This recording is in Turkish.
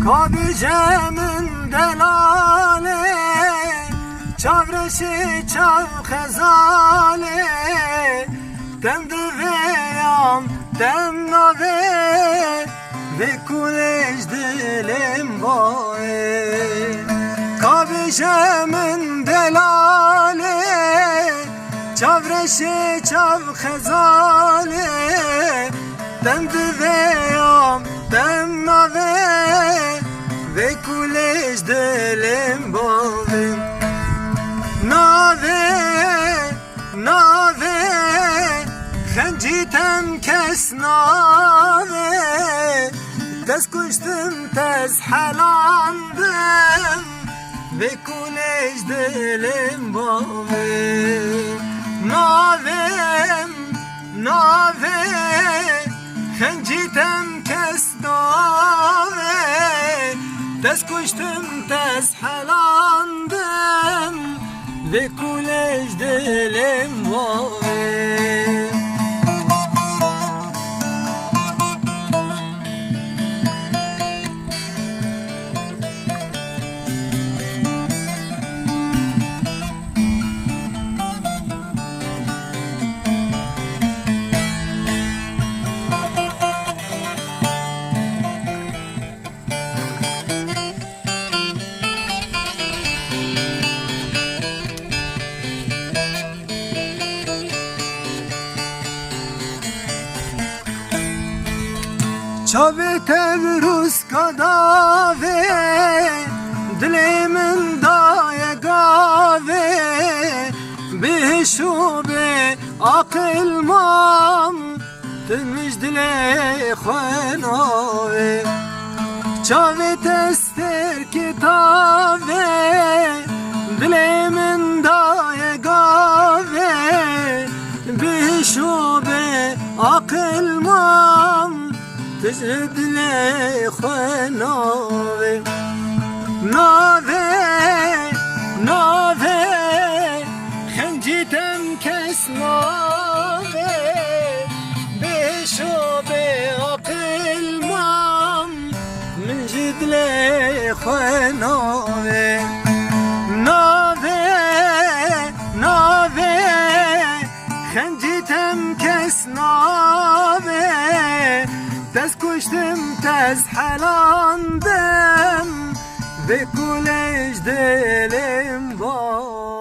Kabicem'in delale, çavreşi çav khezale, dem diveyam dem nave, ve kulej dilim bae. Kabicem'in delale, çavreşi çav khezale, dem diveyam dem nave, ve kulej dilim bae. Nave, nave, xencitem kes nave, tez kuştum tez helandım, ve kulej dilim bae. Nave, nave, xencitem kes nave, tez kuştum tez helandım, ve kulej dilim bae. Çavete virus kadave, dilimin daye gave, bişube akıl mam, tınmış dile khanave. Çavete ster kitave, dilimin daye gave, bişube akıl mam, تجدلي خناوي. ناوي ناوي خنجتم كس ناوي، بشوبي عقل مام من جدلي خناوي. ناوي ناوي خنجتم كس ناوي، tez kuştum tez helandım, ve kulej dilim var.